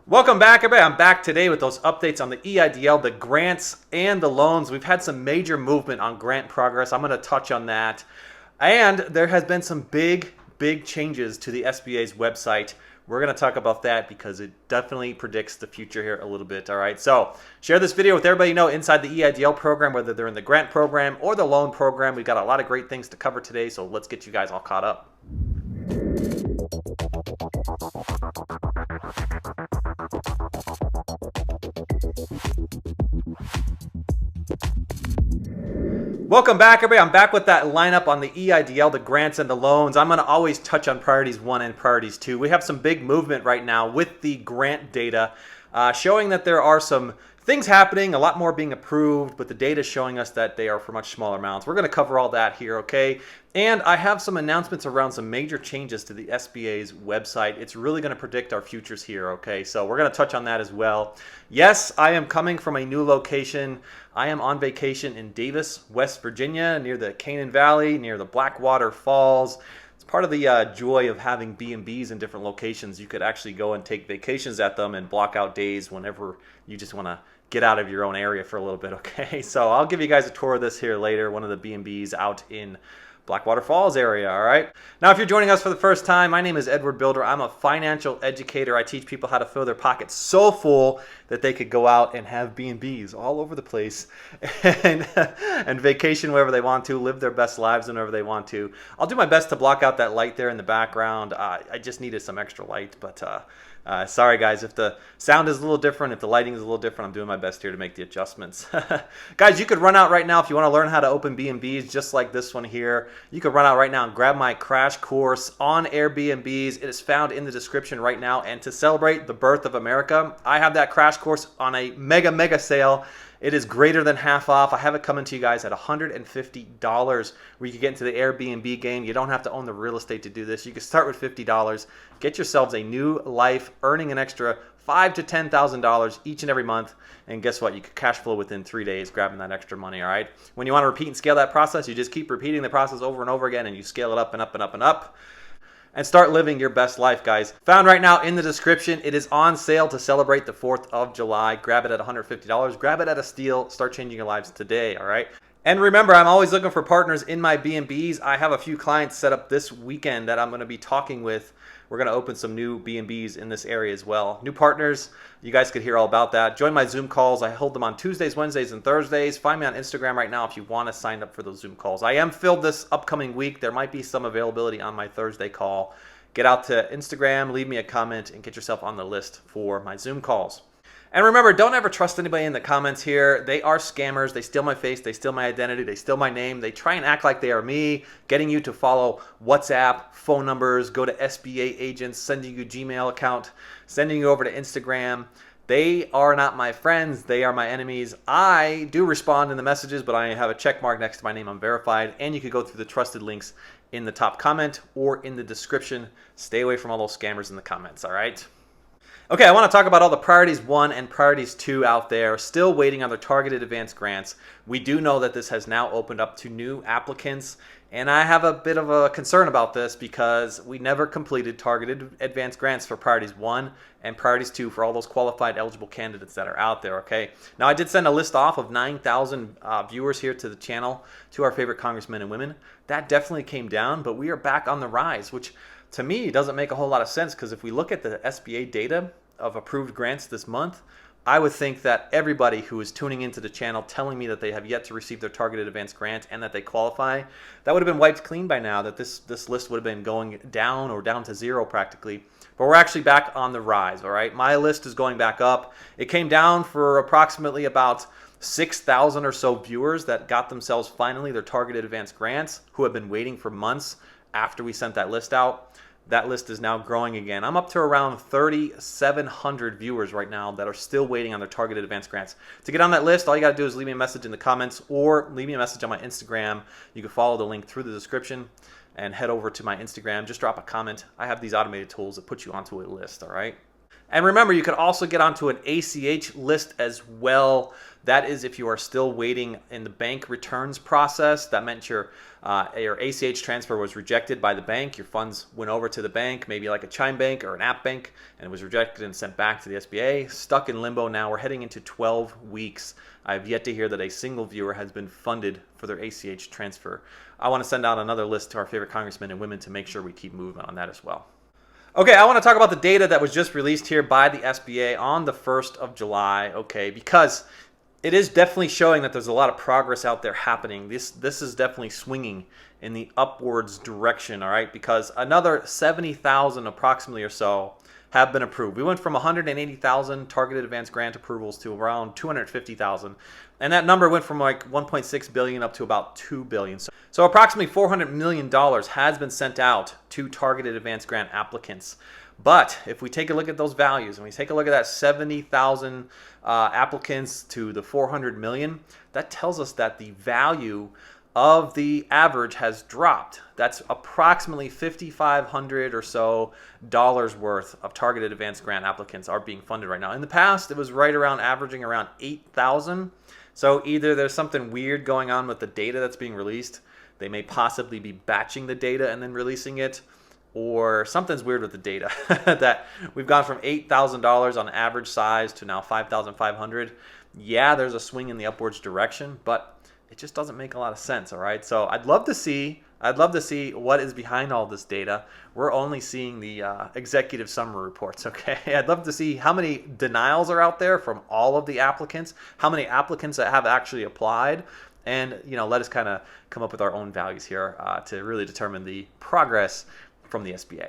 Welcome back, everybody. I'm back today with those updates on the EIDL, the grants, and the loans. We've had some major movement on grant progress. I'm going to touch on that. And there has been some big changes to the SBA's website. We're going to talk about that because it definitely predicts the future here a little bit. All right, so share this video with everybody you know inside the EIDL program, whether they're in the grant program or the loan program. We've got a lot of great things to cover today, so let's get you guys all caught up. Welcome back, everybody. I'm back with that lineup on the EIDL, the grants and the loans. I'm going to always touch on priorities 1 and priorities 2. We have some big movement right now with the grant data, showing that there are some things happening, a lot more being approved, but the data is showing us that they are for much smaller amounts. We're going to cover all that here, okay? And I have some announcements around some major changes to the SBA's website. It's really going to predict our futures here, okay? So we're going to touch on that as well. Yes, I am coming from a new location. I am on vacation in Davis, West Virginia, near the Canaan Valley, near the Blackwater Falls. It's part of the joy of having B&Bs in different locations. You could actually go and take vacations at them and block out days whenever you just want to get out of your own area for a little bit, okay? So I'll give you guys a tour of this here later, one of the B&Bs out in Blackwater Falls area, all right? Now, if you're joining us for the first time, my name is Edward Bilder. I'm a financial educator. I teach people how to fill their pockets so full that they could go out and have B&Bs all over the place and vacation wherever they want to, live their best lives whenever they want to. I'll do my best to block out that light there in the background. I just needed some extra light, but sorry guys, if the sound is a little different, if the lighting is a little different, I'm doing my best here to make the adjustments. Guys, you could run out right now if you want to learn how to open B&Bs just like this one here. You could run out right now and grab my crash course on Airbnbs. It is found in the description right now. And to celebrate the birth of America, I have that crash course on a mega sale. It is greater than half off. I have it coming to you guys at $150 where you can get into the Airbnb game. You don't have to own the real estate to do this. You can start with $50. Get yourselves a new life, earning an extra $5,000 to $10,000 each and every month. And guess what? You can cash flow within 3 days grabbing that extra money, all right? When you want to repeat and scale that process, you just keep repeating the process over and over again, and you scale it up and up and up and up. And start living your best life, guys. Found right now in the description. It is on sale to celebrate the 4th of July. Grab it at $150. Grab it at a steal. Start changing your lives today, all right? And remember, I'm always looking for partners in my B&Bs. I have a few clients set up this weekend that I'm going to be talking with. We're going to open some new B&Bs in this area as well. New partners, you guys could hear all about that. Join my Zoom calls. I hold them on Tuesdays, Wednesdays, and Thursdays. Find me on Instagram right now if you want to sign up for those Zoom calls. I am filled this upcoming week. There might be some availability on my Thursday call. Get out to Instagram, leave me a comment, and get yourself on the list for my Zoom calls. And remember, don't ever trust anybody in the comments here. They are scammers. They steal my face. They steal my identity. They steal my name. They try and act like they are me, getting you to follow WhatsApp, phone numbers, go to SBA agents, sending you Gmail account, sending you over to Instagram. They are not my friends. They are my enemies. I do respond in the messages, but I have a check mark next to my name. I'm verified. And you can go through the trusted links in the top comment or in the description. Stay away from all those scammers in the comments, all right? Okay, I want to talk about all the priorities 1 and priorities 2 out there, still waiting on their targeted advanced grants. We do know that this has now opened up to new applicants, and I have a bit of a concern about this because we never completed targeted advanced grants for priorities 1 and priorities 2 for all those qualified eligible candidates that are out there, okay? Now, I did send a list off of 9,000 viewers here to the channel, to our favorite congressmen and women. That definitely came down, but we are back on the rise, which to me doesn't make a whole lot of sense because if we look at the SBA data of approved grants this month, I would think that everybody who is tuning into the channel telling me that they have yet to receive their targeted advanced grant and that they qualify, that would have been wiped clean by now, that this list would have been going down or down to zero practically. But we're actually back on the rise, all right? My list is going back up. It came down for approximately about 6,000 or so viewers that got themselves finally their targeted advanced grants who have been waiting for months after we sent that list out. That list is now growing again. I'm up to around 3,700 viewers right now that are still waiting on their targeted advanced grants. To get on that list, all you got to do is leave me a message in the comments or leave me a message on my Instagram. You can follow the link through the description and head over to my Instagram. Just drop a comment. I have these automated tools that put you onto a list, all right? And remember, you could also get onto an ACH list as well. That is if you are still waiting in the bank returns process. That meant your ACH transfer was rejected by the bank. Your funds went over to the bank, maybe like a Chime Bank or an App Bank, and it was rejected and sent back to the SBA. Stuck in limbo now. We're heading into 12 weeks. I've yet to hear that a single viewer has been funded for their ACH transfer. I want to send out another list to our favorite congressmen and women to make sure we keep moving on that as well. Okay, I want to talk about the data that was just released here by the SBA on the 1st of July, okay, because it is definitely showing that there's a lot of progress out there happening. This is definitely swinging in the upwards direction, all right, because another 70,000 approximately or so have been approved. We went from 180,000 targeted advanced grant approvals to around 250,000, and that number went from like 1.6 billion up to about 2 billion. So approximately $400 million has been sent out to targeted advanced grant applicants. But if we take a look at those values and we take a look at that 70,000 applicants to the 400 million, that tells us that the value of the average has dropped. That's approximately $5,500 or so worth of targeted advanced grant applicants are being funded right now. In the past, it was right around averaging around 8,000. So either there's something weird going on with the data that's being released. They may possibly be batching the data and then releasing it, or something's weird with the data that we've gone from $8,000 on average size to now 5,500. Yeah, there's a swing in the upwards direction, but it just doesn't make a lot of sense, all right? So I'd love to see what is behind all this data. We're only seeing the executive summary reports, okay? I'd love to see how many denials are out there from all of the applicants, how many applicants that have actually applied, and let us kind of come up with our own values here to really determine the progress from the SBA.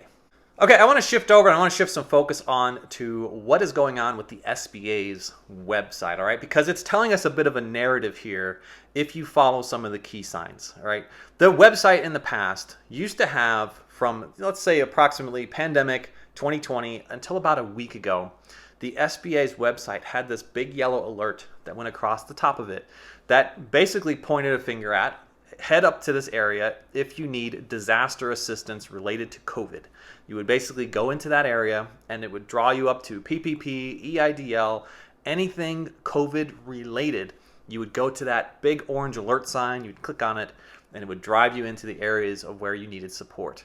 Okay, I want to shift over and I want to shift some focus on to what is going on with the SBA's website, all right? Because it's telling us a bit of a narrative here if you follow some of the key signs, all right? The website in the past used to have from, let's say, approximately pandemic 2020 until about a week ago, the SBA's website had this big yellow alert that went across the top of it that basically pointed a finger at, head up to this area if you need disaster assistance related to COVID. You would basically go into that area and it would draw you up to PPP, EIDL, anything COVID related. You would go to that big orange alert sign, you'd click on it, and it would drive you into the areas of where you needed support.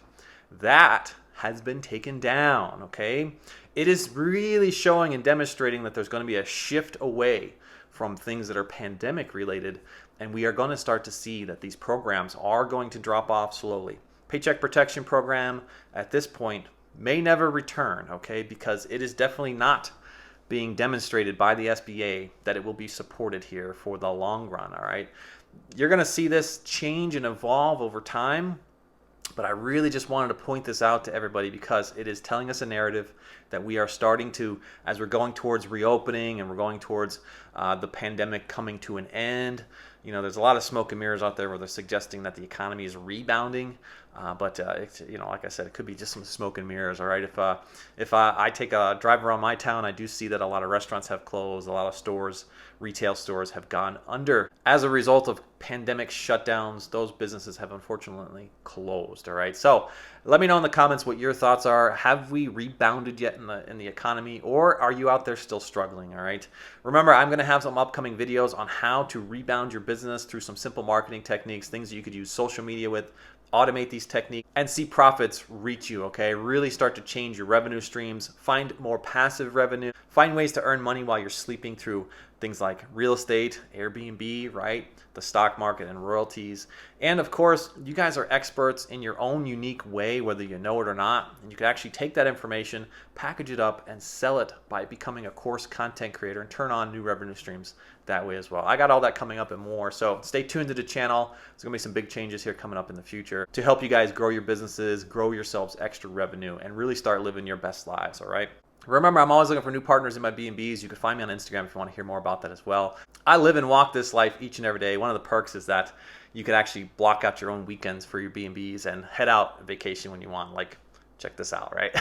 That has been taken down, okay? It is really showing and demonstrating that there's going to be a shift away from things that are pandemic related, and we are going to start to see that these programs are going to drop off slowly. Paycheck Protection Program at this point may never return, okay, because it is definitely not being demonstrated by the SBA that it will be supported here for the long run, all right? You're going to see this change and evolve over time, but I really just wanted to point this out to everybody because it is telling us a narrative that we are starting to, as we're going towards reopening and we're going towards the pandemic coming to an end. There's a lot of smoke and mirrors out there where they're suggesting that the economy is rebounding, but like I said, it could be just some smoke and mirrors. All right, if I take a drive around my town, I do see that a lot of restaurants have closed, a lot of stores, retail stores have gone under as a result of pandemic shutdowns. Those businesses have unfortunately closed. All right, so let me know in the comments what your thoughts are. Have we rebounded yet in the economy, or are you out there still struggling? All right, remember, I'm going to have some upcoming videos on how to rebound your business through some simple marketing techniques, things that you could use social media with, automate these techniques, and see profits reach you, okay? Really start to change your revenue streams, find more passive revenue, find ways to earn money while you're sleeping through things like real estate, Airbnb, right? The stock market and royalties. And of course, you guys are experts in your own unique way, whether you know it or not. And you can actually take that information, package it up, and sell it by becoming a course content creator and turn on new revenue streams that way as well. I got all that coming up and more. So stay tuned to the channel. There's going to be some big changes here coming up in the future to help you guys grow your businesses, grow yourselves extra revenue, and really start living your best lives, all right? Remember, I'm always looking for new partners in my B&Bs. You can find me on Instagram if you want to hear more about that as well. I live and walk this life each and every day. One of the perks is that you can actually block out your own weekends for your B&Bs and head out on vacation when you want. Like, check this out, right?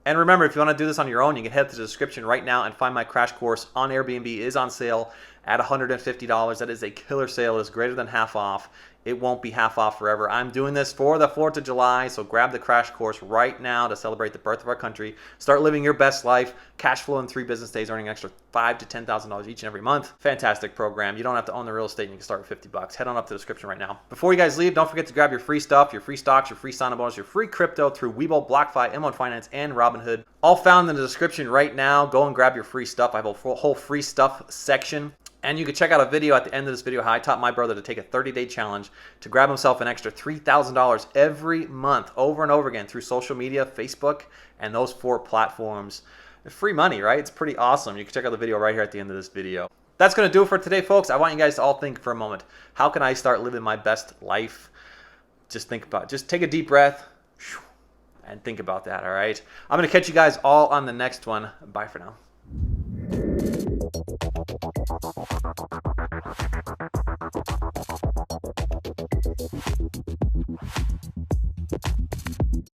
And remember, if you want to do this on your own, you can head to the description right now and find my crash course on Airbnb. It is on sale at $150. That is a killer sale. It's greater than half off. it won't be half off forever. I'm doing this for the 4th of July, so grab the crash course right now to celebrate the birth of our country. Start living your best life, cash flow in 3 business days, earning an extra $5,000 to $10,000 each and every month. Fantastic program. You don't have to own the real estate, and you can start with $50. Head on up to the description right now. Before you guys leave, don't forget to grab your free stuff, your free stocks, your free sign-up bonus, your free crypto through Webull, BlockFi, M1 Finance, and Robinhood. All found in the description right now. Go and grab your free stuff. I have a whole free stuff section. And you can check out a video at the end of this video how I taught my brother to take a 30-day challenge to grab himself an extra $3,000 every month over and over again through social media, Facebook, and those 4 platforms. Free money, right? It's pretty awesome. You can check out the video right here at the end of this video. That's going to do it for today, folks. I want you guys to all think for a moment. How can I start living my best life? Just think about it. Just take a deep breath and think about that, all right? I'm going to catch you guys all on the next one. Bye for now.